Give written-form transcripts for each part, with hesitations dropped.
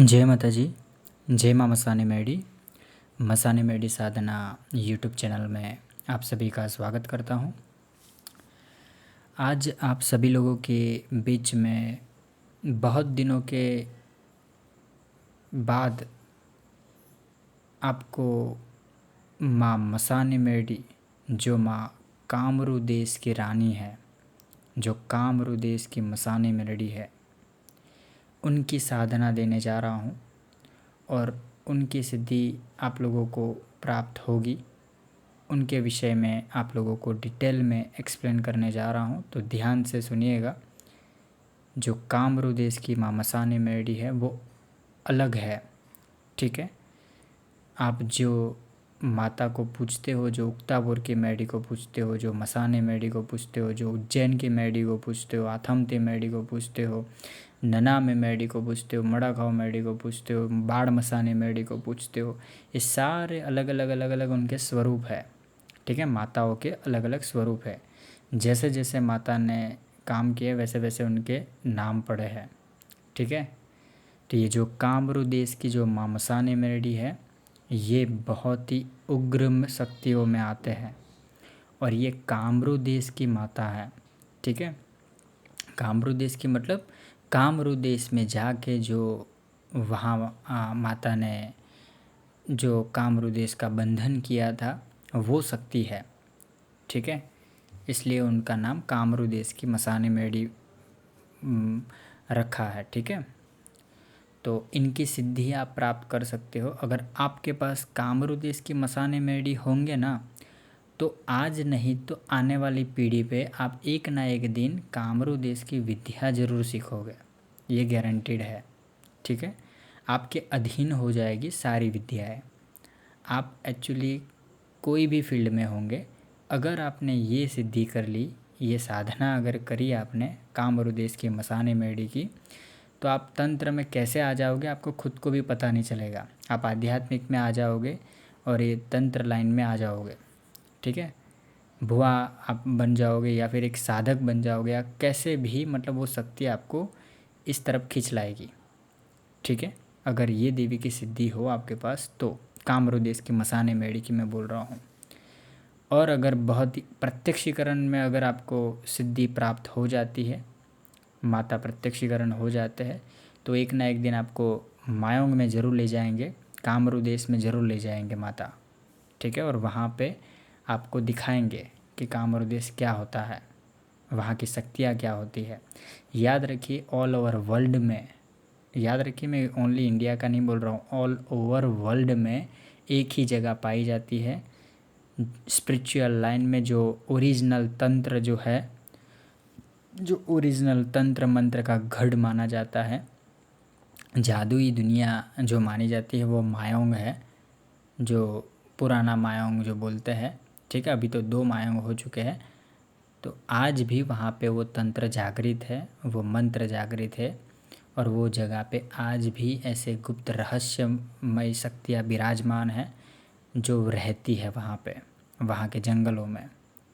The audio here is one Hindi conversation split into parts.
जय माता जी। जय माँ मसाने मेडी साधना यूट्यूब चैनल में आप सभी का स्वागत करता हूँ। आज आप सभी लोगों के बीच में बहुत दिनों के बाद आपको माँ मसाने मेडी, जो माँ कामरू देश की रानी है, जो कामरू देश की मसाने मेडी है, उनकी साधना देने जा रहा हूँ और उनकी सिद्धि आप लोगों को प्राप्त होगी। उनके विषय में आप लोगों को डिटेल में एक्सप्लेन करने जा रहा हूँ, तो ध्यान से सुनिएगा। जो कामरू देश की माँ मसाने मेडी है वो अलग है, ठीक है। आप जो माता को पूछते हो, जो उक्तापुर की मेडी को पूछते हो, जो मसाने मेडी को पूछते हो, जो उज्जैन की मेडी को पूछते हो, आथमती मेडी को पूछते हो, नना में मेडी को पूछते हो, मड़ागाँव मेडी को पूछते हो, बाढ़ मसाने मेडी को पूछते हो, ये सारे अलग अलग उनके स्वरूप है, ठीक है। माताओं के अलग अलग स्वरूप है। जैसे जैसे माता ने काम किए वैसे वैसे उनके नाम पड़े हैं, ठीक है। तो ये जो कामरू देश की जो माँ मसाने मेडी है, ये बहुत ही उग्र शक्तियों में आते हैं और ये कामरू देश की माता है, ठीक है। कामरू देश की मतलब कामरू देश में जाके जो वहाँ माता ने जो कामरू देश का बंधन किया था वो शक्ति है, ठीक है। इसलिए उनका नाम कामरू देश की मसाने मेडी रखा है, ठीक है। तो इनकी सिद्धि आप प्राप्त कर सकते हो अगर आपके पास कामरू देश की मसाने मेडी होंगे ना, तो आज नहीं तो आने वाली पीढ़ी पे आप एक ना एक दिन कामरू देश की विद्या ज़रूर सीखोगे, ये गारंटीड है, ठीक है। आपके अधीन हो जाएगी सारी विद्याएं। आप एक्चुअली कोई भी फील्ड में होंगे, अगर आपने ये सिद्धि कर ली, ये साधना अगर करी आपने कामरू देश की मसाने मेडी की, तो आप तंत्र में कैसे आ जाओगे आपको खुद को भी पता नहीं चलेगा। आप आध्यात्मिक में आ जाओगे और ये तंत्र लाइन में आ जाओगे, ठीक है। भुआ आप बन जाओगे या फिर एक साधक बन जाओगे, या कैसे भी मतलब वो शक्ति आपको इस तरफ खींच लाएगी, ठीक है। अगर ये देवी की सिद्धि हो आपके पास तो कामरू देश की मसाने मेडी की मैं बोल रहा हूँ। और अगर बहुत ही प्रत्यक्षीकरण में अगर आपको सिद्धि प्राप्त हो जाती है, माता प्रत्यक्षीकरण हो जाते हैं, तो एक ना एक दिन आपको मायोंग में ज़रूर ले जाएंगे, कामरू देश में ज़रूर ले जाएंगे माता, ठीक है। और वहाँ पे आपको दिखाएंगे कि कामरू देश क्या होता है, वहाँ की शक्तियाँ क्या होती है। याद रखिए ऑल ओवर वर्ल्ड में, याद रखिए मैं ओनली इंडिया का नहीं बोल रहा हूँ, ऑल ओवर वर्ल्ड में एक ही जगह पाई जाती है स्पिरिचुअल लाइन में। जो ओरिजिनल तंत्र जो है, जो ओरिजिनल तंत्र मंत्र का गढ़ माना जाता है, जादुई दुनिया जो मानी जाती है, वो मायोंग है, जो पुराना मायोंग जो बोलते हैं, ठीक है। अभी तो 2 मायोंग हो चुके हैं, तो आज भी वहाँ पे वो तंत्र जागृत है, वो मंत्र जागृत है, और वो जगह पे आज भी ऐसे गुप्त रहस्यमय शक्तियाँ विराजमान हैं जो रहती है वहाँ पे, वहाँ के जंगलों में,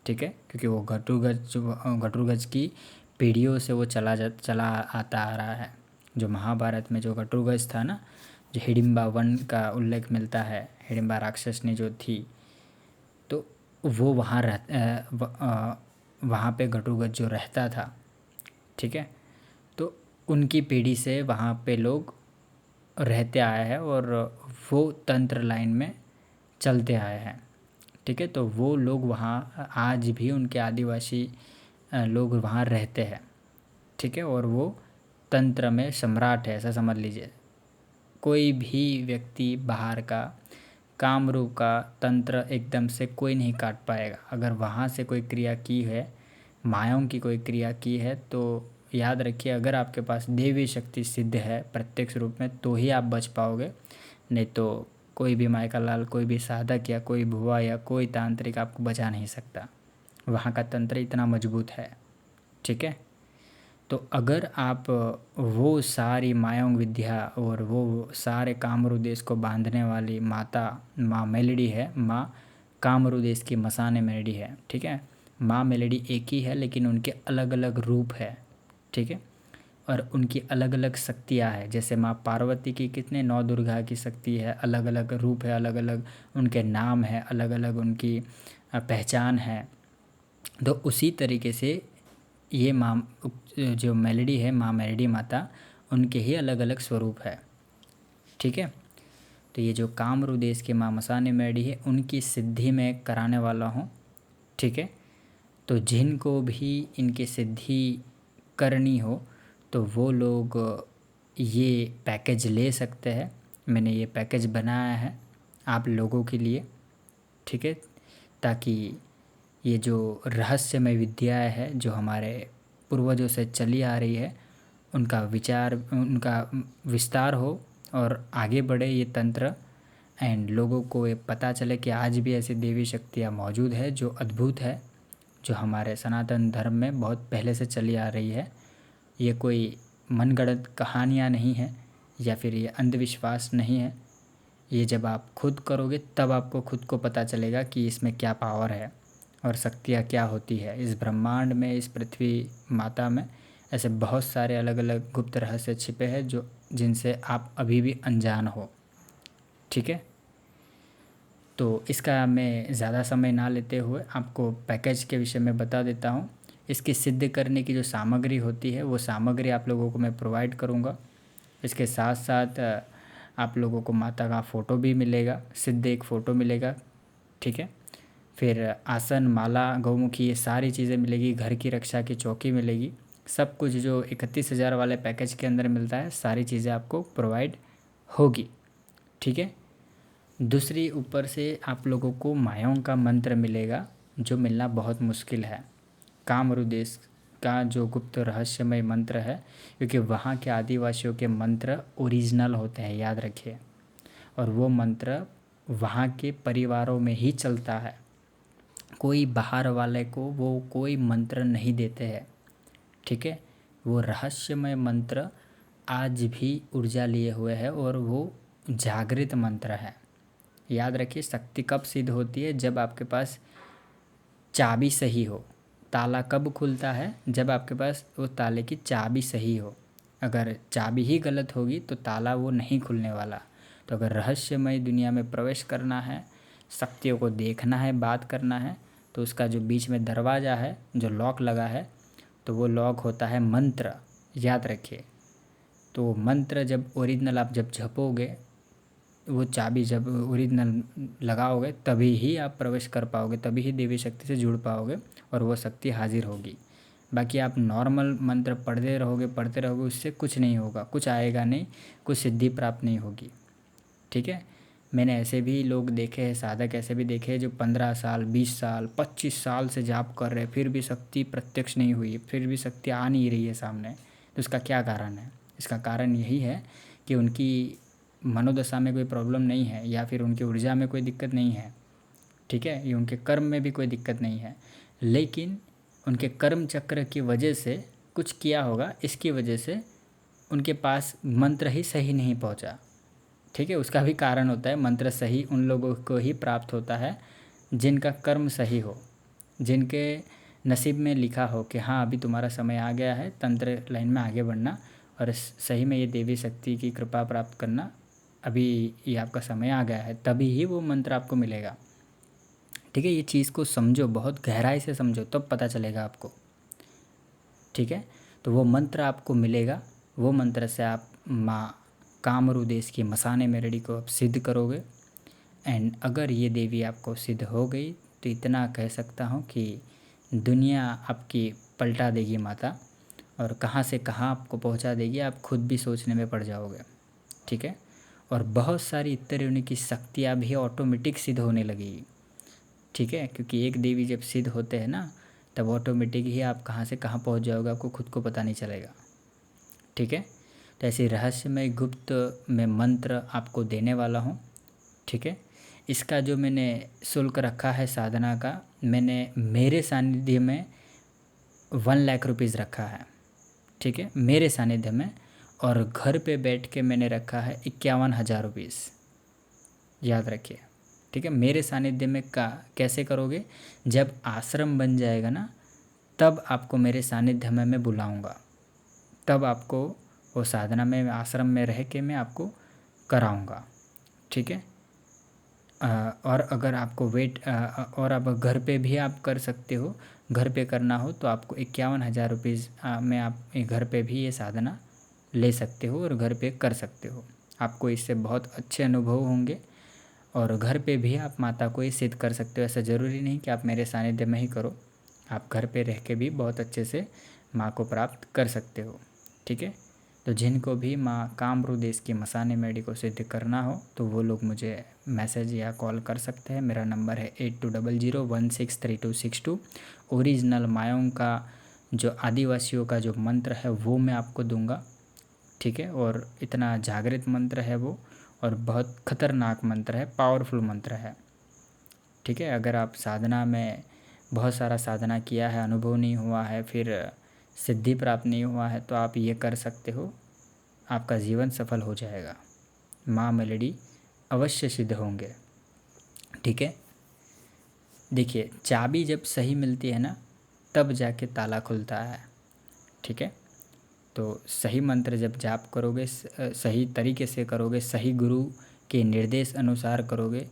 ठीक है। क्योंकि वो घटुरगज की पीढ़ियों से वो चला आता आ रहा है। जो महाभारत में जो घटुरगज था ना, जो हिडिंबा वन का उल्लेख मिलता है, हिडिंबा राक्षसनी जो थी, तो वो वहाँ पे घटुरगज जो रहता था, ठीक है। तो उनकी पीढ़ी से वहाँ पे लोग रहते आए हैं और वो तंत्र लाइन में चलते आए हैं, ठीक है। तो वो लोग वहाँ आज भी उनके आदिवासी लोग वहाँ रहते हैं, ठीक है। और वो तंत्र में सम्राट है, ऐसा समझ लीजिए। कोई भी व्यक्ति बाहर का कामरू का तंत्र एकदम से कोई नहीं काट पाएगा। अगर वहाँ से कोई क्रिया की है, मायों की कोई क्रिया की है, तो याद रखिए अगर आपके पास देवी शक्ति सिद्ध है प्रत्यक्ष रूप में तो ही आप बच पाओगे, नहीं तो कोई भी मायका लाल, कोई भी साधक या कोई भुआ या कोई तांत्रिक आपको बचा नहीं सकता। वहाँ का तंत्र इतना मजबूत है, ठीक है। तो अगर आप वो सारी मायोंग विद्या और वो सारे कामरू देश को बांधने वाली माता माँ मेलडी है, माँ कामरू देश की मसाने मेलडी है, ठीक है। माँ मेलडी एक ही है लेकिन उनके अलग अलग रूप है, ठीक है। और उनकी अलग अलग शक्तियाँ हैं। जैसे माँ पार्वती की कितने 9 दुर्गा की शक्ति है, अलग अलग रूप है, अलग अलग उनके नाम है, अलग अलग उनकी पहचान है। तो उसी तरीके से ये माँ जो मेलोडी है, माँ मेलोडी माता, उनके ही अलग अलग स्वरूप है। ठीक है। तो ये जो कामरू देश के माँ मसाने मेलोडी है, उनकी सिद्धि मैं कराने वाला हूँ। ठीक है। तो जिनको भी इनकी सिद्धि करनी हो तो वो लोग ये पैकेज ले सकते हैं। मैंने ये पैकेज बनाया है आप लोगों के लिए। ठीक है। ताकि ये जो रहस्यमय विद्याएं है जो हमारे पूर्वजों से चली आ रही है, उनका विचार, उनका विस्तार हो और आगे बढ़े ये तंत्र, एंड लोगों को ये पता चले कि आज भी ऐसी देवी शक्तियाँ मौजूद है जो अद्भुत है, जो हमारे सनातन धर्म में बहुत पहले से चली आ रही है। ये कोई मनगढ़ंत कहानियाँ नहीं है या फिर ये अंधविश्वास नहीं है। ये जब आप खुद करोगे तब आपको खुद को पता चलेगा कि इसमें क्या पावर है और शक्तियाँ क्या होती है। इस ब्रह्मांड में, इस पृथ्वी माता में ऐसे बहुत सारे अलग अलग गुप्त रहस्य छिपे हैं जो जिनसे आप अभी भी अनजान हो। ठीक है। तो इसका मैं ज़्यादा समय ना लेते हुए आपको पैकेज के विषय में बता देता हूँ। इसकी सिद्ध करने की जो सामग्री होती है वो सामग्री आप लोगों को मैं प्रोवाइड करूँगा। इसके साथ साथ आप लोगों को माता का फ़ोटो भी मिलेगा, सिद्ध एक फ़ोटो मिलेगा। ठीक है। फिर आसन, माला, गौमुखी, ये सारी चीज़ें मिलेगी। घर की रक्षा की चौकी मिलेगी। सब कुछ जो 31,000 वाले पैकेज के अंदर मिलता है, सारी चीज़ें आपको प्रोवाइड होगी। ठीक है। दूसरी, ऊपर से आप लोगों को मायाओं का मंत्र मिलेगा जो मिलना बहुत मुश्किल है। कामरू देश का जो गुप्त रहस्यमय मंत्र है, क्योंकि वहाँ के आदिवासियों के मंत्र ओरिजिनल होते हैं, याद रखिए। और वो मंत्र वहाँ के परिवारों में ही चलता है। कोई बाहर वाले को वो कोई मंत्र नहीं देते हैं। ठीक है। वो रहस्यमय मंत्र आज भी ऊर्जा लिए हुए है और वो जागृत मंत्र है। याद रखिए, शक्ति कब सिद्ध होती है? जब आपके पास चाबी सही हो। ताला कब खुलता है? जब आपके पास वो ताले की चाबी सही हो। अगर चाबी ही गलत होगी तो ताला वो नहीं खुलने वाला। तो अगर रहस्यमय दुनिया में प्रवेश करना है, शक्तियों को देखना है, बात करना है, तो उसका जो बीच में दरवाज़ा है, जो लॉक लगा है, तो वो लॉक होता है मंत्र। याद रखिए। तो वो मंत्र जब ओरिजिनल आप जब जपोगे, वो चाबी जब ओरिजिनल लगाओगे, तभी ही आप प्रवेश कर पाओगे, तभी ही देवी शक्ति से जुड़ पाओगे और वो शक्ति हाजिर होगी। बाकी आप नॉर्मल मंत्र पढ़ते रहोगे, उससे कुछ नहीं होगा, कुछ आएगा नहीं, कुछ सिद्धि प्राप्त नहीं होगी। ठीक है। मैंने ऐसे भी लोग देखे हैं, साधक ऐसे भी देखे हैं जो 15 साल, 20 साल, 25 साल से जाप कर रहे हैं, फिर भी शक्ति प्रत्यक्ष नहीं हुई, फिर भी शक्ति आ नहीं रही है सामने। तो इसका क्या कारण है? इसका कारण यही है कि उनकी मनोदशा में कोई प्रॉब्लम नहीं है, या फिर उनकी ऊर्जा में कोई दिक्कत नहीं है। ठीक है। ये उनके कर्म में भी कोई दिक्कत नहीं है, लेकिन उनके कर्म चक्र की वजह से कुछ किया होगा, इसकी वजह से उनके पास मंत्र ही सही नहीं पहुंचा। ठीक है। उसका भी कारण होता है। मंत्र सही उन लोगों को ही प्राप्त होता है जिनका कर्म सही हो, जिनके नसीब में लिखा हो कि हाँ, अभी तुम्हारा समय आ गया है तंत्र लाइन में आगे बढ़ना और सही में ये देवी शक्ति की कृपा प्राप्त करना, अभी ये आपका समय आ गया है, तभी ही वो मंत्र आपको मिलेगा। ठीक है। ये चीज़ को समझो, बहुत गहराई से समझो, तब पता चलेगा आपको। ठीक है। तो वो मंत्र आपको मिलेगा, वो मंत्र से आप माँ कामरू देश की मसाने मेलोडी को आप सिद्ध करोगे। एंड अगर ये देवी आपको सिद्ध हो गई तो इतना कह सकता हूँ कि दुनिया आपकी पलटा देगी माता, और कहाँ से कहाँ आपको पहुँचा देगी आप खुद भी सोचने में पड़ जाओगे। ठीक है। और बहुत सारी इतर योनि की शक्तियाँ भी ऑटोमेटिक सिद्ध होने लगेगी। ठीक है। क्योंकि एक देवी जब सिद्ध होते हैं ना, तब ऑटोमेटिक ही आप कहाँ से कहाँ पहुँच जाओगे, आपको खुद को पता नहीं चलेगा। ठीक है। तो ऐसे रहस्यमय गुप्त में मंत्र आपको देने वाला हूँ। ठीक है। इसका जो मैंने शुल्क रखा है साधना का, मैंने मेरे सानिध्य में 1,00,000 रुपीज़ रखा है। ठीक है। मेरे सानिध्य में। और घर पे बैठ के मैंने रखा है 51,000 रुपीज़। याद रखिए। ठीक है। मेरे सानिध्य में कैसे करोगे? जब आश्रम बन जाएगा ना, तब आपको मेरे सानिध्य में मैं बुलाऊंगा, तब आपको वो साधना में आश्रम में रह के मैं आपको कराऊँगा, ठीक है। और अगर आपको और अब घर पे भी आप कर सकते हो, घर पे करना हो तो आपको 51,000 रुपीज़ में आप घर पे भी ये साधना ले सकते हो और घर पे कर सकते हो। आपको इससे बहुत अच्छे अनुभव होंगे और घर पे भी आप माता को ये सिद्ध कर सकते हो। ऐसा ज़रूरी नहीं कि आप मेरे सानिध्य में ही करो, आप घर पे रह के भी बहुत अच्छे से माँ को प्राप्त कर सकते हो, ठीक है। तो जिनको भी माँ कामरूप देश की मसाने मेडी को सिद्ध करना हो तो वो लोग मुझे मैसेज या कॉल कर सकते हैं। मेरा नंबर है 8200163262। ओरिजिनल मायों का जो आदिवासियों का जो मंत्र है वो मैं आपको दूंगा, ठीक है। और इतना जागृत मंत्र है वो, और बहुत खतरनाक मंत्र है, पावरफुल मंत्र है, ठीक है। अगर आप साधना में बहुत सारा साधना किया है, अनुभव नहीं हुआ है, फिर सिद्धि प्राप्त नहीं हुआ है, तो आप ये कर सकते हो, आपका जीवन सफल हो जाएगा। माँ मेलोडी अवश्य सिद्ध होंगे, ठीक है। देखिए, चाबी जब सही मिलती है ना तब जाके ताला खुलता है, ठीक है। तो सही मंत्र जब जाप करोगे, सही तरीके से करोगे, सही गुरु के निर्देश अनुसार करोगे,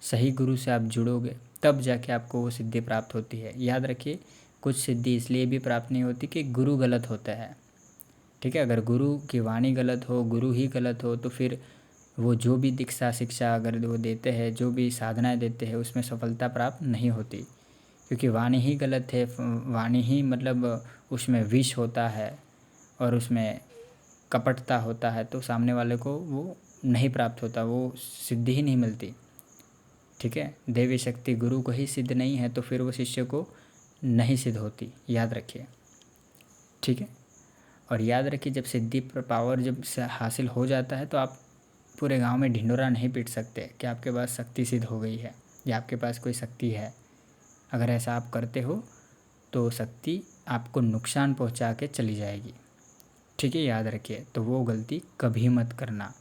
सही गुरु से आप जुड़ोगे, तब जाके आपको वो सिद्धि प्राप्त होती है। याद रखिए, कुछ सिद्धि इसलिए भी प्राप्त नहीं होती कि गुरु गलत होता है, ठीक है। अगर गुरु की वाणी गलत हो, गुरु ही गलत हो, तो फिर वो जो भी दीक्षा शिक्षा अगर वो देते हैं, जो भी साधनाएं देते हैं, उसमें सफलता प्राप्त नहीं होती, क्योंकि वाणी ही गलत है। वाणी ही मतलब उसमें विष होता है और उसमें कपटता होता है, तो सामने वाले को वो नहीं प्राप्त होता, वो सिद्धि ही नहीं मिलती, ठीक है। देवी शक्ति गुरु को ही सिद्ध नहीं है तो फिर वो शिष्य को नहीं सिद्ध होती, याद रखिए, ठीक है। और याद रखिए, जब सिद्धि पर पावर जब हासिल हो जाता है तो आप पूरे गांव में ढिंढोरा नहीं पीट सकते कि आपके पास शक्ति सिद्ध हो गई है या आपके पास कोई शक्ति है। अगर ऐसा आप करते हो तो शक्ति आपको नुकसान पहुंचा के चली जाएगी, ठीक है, याद रखिए। तो वो गलती कभी मत करना।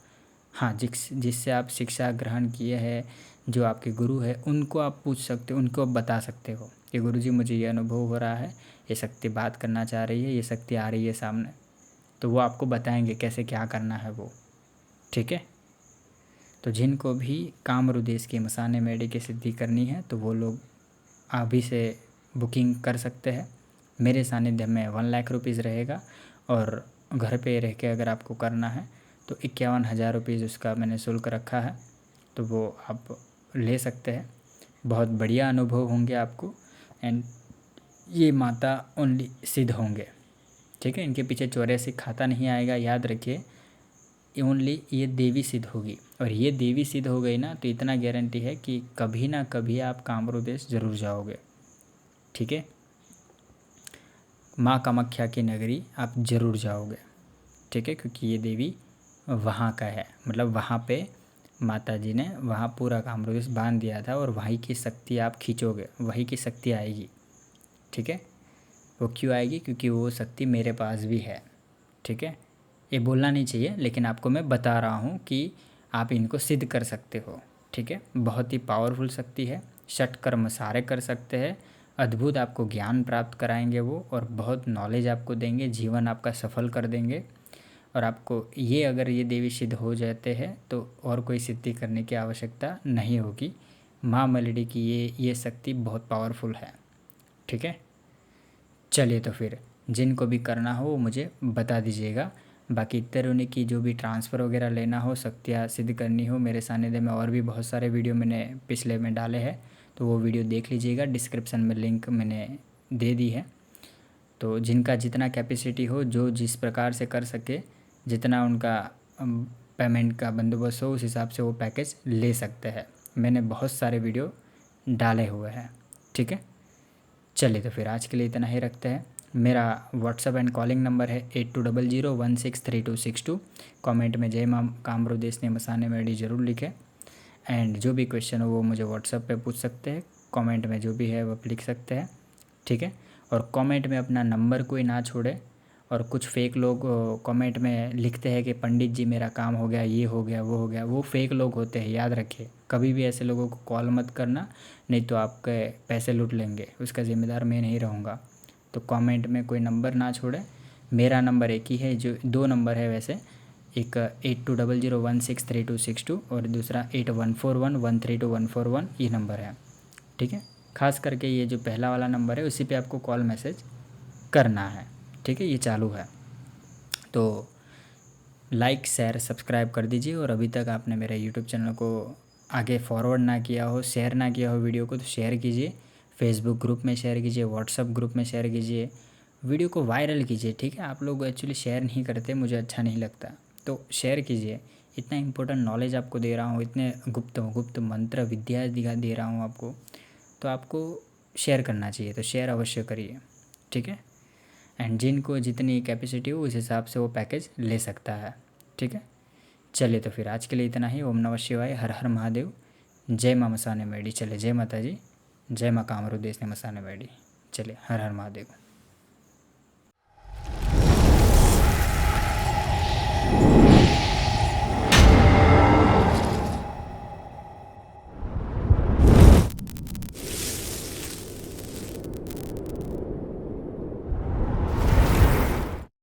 हाँ, जिससे आप शिक्षा ग्रहण किए हैं, जो आपके गुरु है, उनको आप पूछ सकते हो, उनको आप बता सकते हो कि गुरुजी मुझे ये अनुभव हो रहा है, ये शक्ति बात करना चाह रही है, ये शक्ति आ रही है सामने, तो वो आपको बताएंगे कैसे क्या करना है वो, ठीक है। तो जिनको भी कामरूप देश की मसाने मेडी की सिद्धि करनी है तो वो लोग अभी से बुकिंग कर सकते हैं। मेरे सानिध्य में 1 लाख रुपीज़ रहेगा और घर पे रह के अगर आपको करना है तो 51,000 रुपीज़ उसका मैंने शुल्क रखा है, तो वो आप ले सकते हैं। बहुत बढ़िया अनुभव होंगे आपको, एंड ये माता ओनली सिद्ध होंगे, ठीक है। इनके पीछे 84 खाता नहीं आएगा, याद रखिए। ओनली ये देवी सिद्ध होगी, और ये देवी सिद्ध हो गई ना तो इतना गारंटी है कि कभी ना कभी आप कामरूप देश ज़रूर जाओगे, ठीक है। माँ कामाख्या की नगरी आप ज़रूर जाओगे, ठीक है, क्योंकि ये देवी वहाँ का है, मतलब वहाँ पे माता जी ने वहाँ पूरा कामरूप देश बांध दिया था और वहीं की शक्ति आप खींचोगे, वहीं की शक्ति आएगी, ठीक है। वो क्यों आएगी? क्योंकि वो शक्ति मेरे पास भी है, ठीक है। ये बोलना नहीं चाहिए, लेकिन आपको मैं बता रहा हूँ कि आप इनको सिद्ध कर सकते हो, ठीक है। बहुत ही पावरफुल शक्ति है, षटकर्म सारे कर सकते हैं, अद्भुत आपको ज्ञान प्राप्त कराएंगे वो, और बहुत नॉलेज आपको देंगे, जीवन आपका सफल कर देंगे। और आपको ये अगर ये देवी सिद्ध हो जाते हैं तो और कोई सिद्धि करने की आवश्यकता नहीं होगी। माँ मेलोडी की ये शक्ति बहुत पावरफुल है, ठीक है। चलिए, तो फिर जिनको भी करना हो वो मुझे बता दीजिएगा। बाकी इतने की जो भी ट्रांसफ़र वगैरह लेना हो, शक्तियाँ सिद्ध करनी हो, मेरे सानिध्य में और भी बहुत सारे वीडियो मैंने पिछले में डाले हैं, तो वो वीडियो देख लीजिएगा, डिस्क्रिप्शन में लिंक मैंने दे दी है। तो जिनका जितना कैपेसिटी हो, जो जिस प्रकार से कर सके, जितना उनका पेमेंट का बंदोबस्त हो, उस हिसाब से वो पैकेज ले सकते हैं। मैंने बहुत सारे वीडियो डाले हुए हैं, ठीक है। चलिए, तो फिर आज के लिए इतना ही रखते हैं। मेरा व्हाट्सअप एंड कॉलिंग नंबर है 8200163262। कमेंट में जय माँ कामरूप देश ने मसाने मेडी ज़रूर लिखें, एंड जो भी क्वेश्चन हो वो मुझे व्हाट्सअप पे पूछ सकते हैं, कमेंट में जो भी है वो लिख सकते हैं, ठीक है। और कमेंट में अपना नंबर कोई ना छोड़े। और कुछ फेक लोग कमेंट में लिखते हैं कि पंडित जी मेरा काम हो गया, ये हो गया, वो हो गया, वो फेक लोग होते हैं, याद रखिए। कभी भी ऐसे लोगों को कॉल मत करना, नहीं तो आपके पैसे लूट लेंगे, उसका ज़िम्मेदार मैं नहीं रहूँगा। तो कमेंट में कोई नंबर ना छोड़े, मेरा नंबर एक ही है, जो 2 नंबर है वैसे, एक 8200163262 और दूसरा 8141132141, ये नंबर है। ठीक है, ख़ास करके ये जो पहला वाला नंबर है उसी पे आपको कॉल मैसेज करना है। ठीक है, ये चालू है। तो लाइक शेयर सब्सक्राइब कर दीजिए, और अभी तक आपने मेरे यूट्यूब चैनल को आगे फॉरवर्ड ना किया हो, शेयर ना किया हो वीडियो को, तो शेयर कीजिए, फेसबुक ग्रुप में शेयर कीजिए, व्हाट्सअप ग्रुप में शेयर कीजिए, वीडियो को वायरल कीजिए। ठीक है, आप लोग एक्चुअली शेयर नहीं करते, मुझे अच्छा नहीं लगता, तो शेयर कीजिए। इतना इंपॉर्टेंट नॉलेज आपको दे रहा हूँ, इतने गुप्त गुप्त मंत्र विद्या दे रहा हूँ आपको, तो आपको शेयर करना चाहिए, तो शेयर अवश्य करिए। ठीक है, एंड जिनको जितनी कैपेसिटी हो उस हिसाब से वो पैकेज ले सकता है। ठीक है, चलिए तो फिर आज के लिए इतना ही। ओम नमः शिवाय, हर हर महादेव, जय माँ मसाने मैडी। चले, जय माता जी, जय माँ कामरू देश ने मसाने मैडी। चलिए, हर हर महादेव।